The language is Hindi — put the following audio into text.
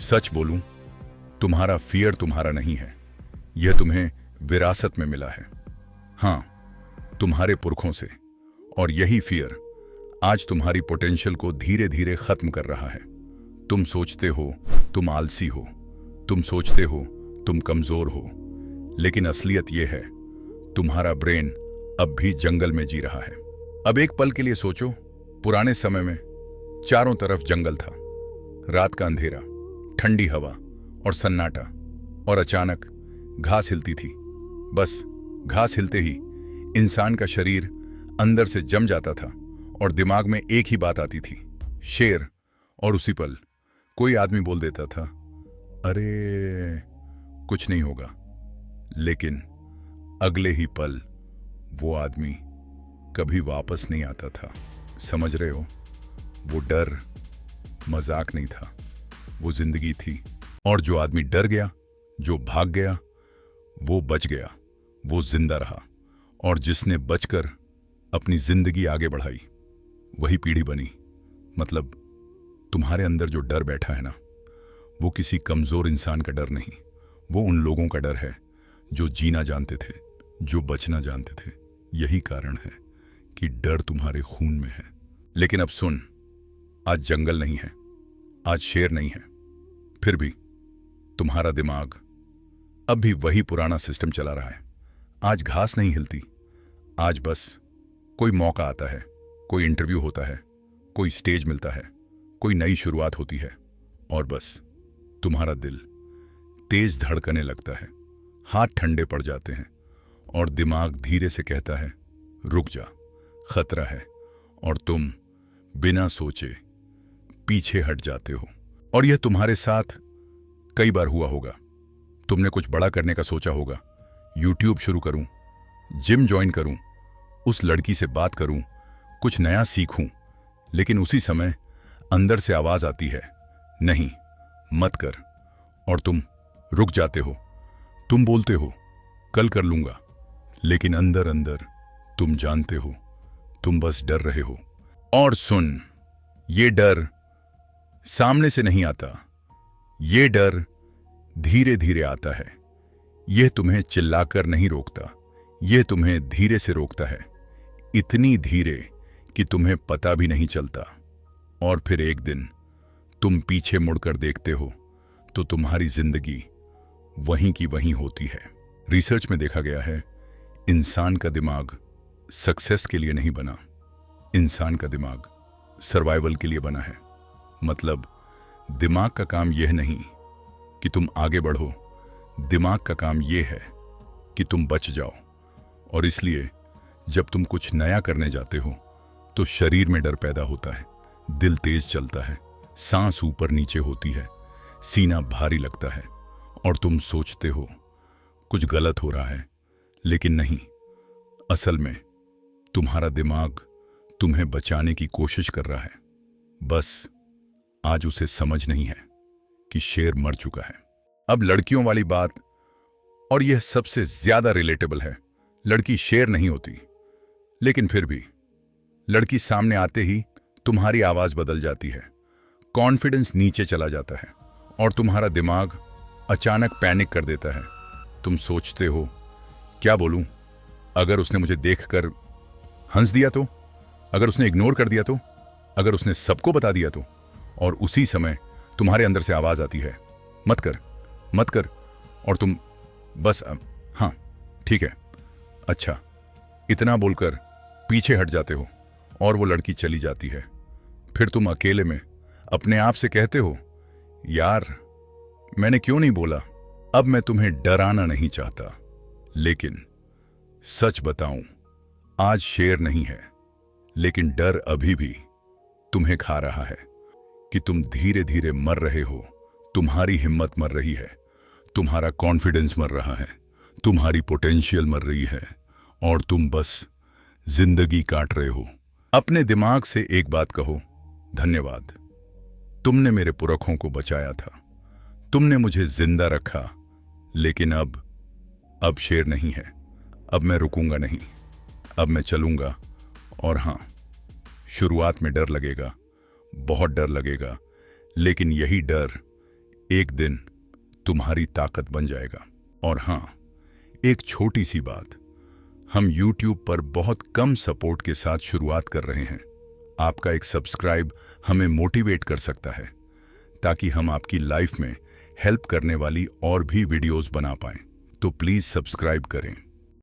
सच बोलूं, तुम्हारा फियर तुम्हारा नहीं है। यह तुम्हें विरासत में मिला है। हाँ, तुम्हारे पुरखों से। और यही फियर आज तुम्हारी पोटेंशियल को धीरे धीरे खत्म कर रहा है। तुम सोचते हो तुम आलसी हो, तुम सोचते हो तुम कमजोर हो, लेकिन असलियत यह है तुम्हारा ब्रेन अब भी जंगल में जी रहा है। अब एक पल के लिए सोचो, पुराने समय में चारों तरफ जंगल था, रात का अंधेरा, ठंडी हवा और सन्नाटा, और अचानक घास हिलती थी। बस घास हिलते ही इंसान का शरीर अंदर से जम जाता था और दिमाग में एक ही बात आती थी, शेर। और उसी पल कोई आदमी बोल देता था, अरे कुछ नहीं होगा। लेकिन अगले ही पल वो आदमी कभी वापस नहीं आता था। समझ रहे हो? वो डर मजाक नहीं था, वो जिंदगी थी। और जो आदमी डर गया, जो भाग गया, वो बच गया, वो जिंदा रहा। और जिसने बचकर अपनी जिंदगी आगे बढ़ाई, वही पीढ़ी बनी। मतलब तुम्हारे अंदर जो डर बैठा है ना, वो किसी कमजोर इंसान का डर नहीं, वो उन लोगों का डर है जो जीना जानते थे, जो बचना जानते थे। यही कारण है कि डर तुम्हारे खून में है। लेकिन अब सुन, आज जंगल नहीं है, आज शेर नहीं है, फिर भी तुम्हारा दिमाग अब भी वही पुराना सिस्टम चला रहा है। आज घास नहीं हिलती, आज बस कोई मौका आता है, कोई इंटरव्यू होता है, कोई स्टेज मिलता है, कोई नई शुरुआत होती है, और बस तुम्हारा दिल तेज धड़कने लगता है, हाथ ठंडे पड़ जाते हैं और दिमाग धीरे से कहता है, रुक जा, खतरा है। और तुम बिना सोचे पीछे हट जाते हो। और यह तुम्हारे साथ कई बार हुआ होगा। तुमने कुछ बड़ा करने का सोचा होगा, यूट्यूब शुरू करूं, जिम ज्वाइन करूं, उस लड़की से बात करूं, कुछ नया सीखूं। लेकिन उसी समय अंदर से आवाज आती है, नहीं, मत कर। और तुम रुक जाते हो। तुम बोलते हो, कल कर लूंगा, लेकिन अंदर अंदर तुम जानते हो तुम बस डर रहे हो। और सुन, ये डर सामने से नहीं आता, ये डर धीरे धीरे आता है। यह तुम्हें चिल्लाकर नहीं रोकता, यह तुम्हें धीरे से रोकता है, इतनी धीरे कि तुम्हें पता भी नहीं चलता। और फिर एक दिन तुम पीछे मुड़कर देखते हो तो तुम्हारी जिंदगी वहीं की वहीं होती है। रिसर्च में देखा गया है, इंसान का दिमाग सक्सेस के लिए नहीं बना, इंसान का दिमाग सर्वाइवल के लिए बना है। मतलब दिमाग का काम यह नहीं कि तुम आगे बढ़ो, दिमाग का काम यह है कि तुम बच जाओ। और इसलिए जब तुम कुछ नया करने जाते हो तो शरीर में डर पैदा होता है, दिल तेज चलता है, सांस ऊपर नीचे होती है, सीना भारी लगता है, और तुम सोचते हो कुछ गलत हो रहा है। लेकिन नहीं, असल में तुम्हारा दिमाग तुम्हें बचाने की कोशिश कर रहा है। बस आज उसे समझ नहीं है कि शेर मर चुका है। अब लड़कियों वाली बात, और यह सबसे ज्यादा रिलेटेबल है। लड़की शेर नहीं होती, लेकिन फिर भी लड़की सामने आते ही तुम्हारी आवाज बदल जाती है, कॉन्फिडेंस नीचे चला जाता है और तुम्हारा दिमाग अचानक पैनिक कर देता है। तुम सोचते हो, क्या बोलूं? अगर उसने मुझे देखकर हंस दिया तो? अगर उसने इग्नोर कर दिया तो? अगर उसने सबको बता दिया तो? और उसी समय तुम्हारे अंदर से आवाज आती है, मत कर, मत कर। और तुम बस हाँ ठीक है, अच्छा, इतना बोलकर पीछे हट जाते हो और वो लड़की चली जाती है। फिर तुम अकेले में अपने आप से कहते हो, यार मैंने क्यों नहीं बोला? अब मैं तुम्हें डराना नहीं चाहता, लेकिन सच बताऊं, आज शेर नहीं है, लेकिन डर अभी भी तुम्हें खा रहा है कि तुम धीरे धीरे मर रहे हो। तुम्हारी हिम्मत मर रही है, तुम्हारा कॉन्फिडेंस मर रहा है, तुम्हारी पोटेंशियल मर रही है, और तुम बस जिंदगी काट रहे हो। अपने दिमाग से एक बात कहो, धन्यवाद, तुमने मेरे पुरखों को बचाया था, तुमने मुझे जिंदा रखा। लेकिन अब शेर नहीं है, अब मैं रुकूंगा नहीं, अब मैं चलूंगा। और हां, शुरुआत में डर लगेगा, बहुत डर लगेगा, लेकिन यही डर एक दिन तुम्हारी ताकत बन जाएगा। और हाँ, एक छोटी सी बात, हम YouTube पर बहुत कम सपोर्ट के साथ शुरुआत कर रहे हैं। आपका एक सब्सक्राइब हमें मोटिवेट कर सकता है ताकि हम आपकी लाइफ में हेल्प करने वाली और भी वीडियोस बना पाएं। तो प्लीज सब्सक्राइब करें।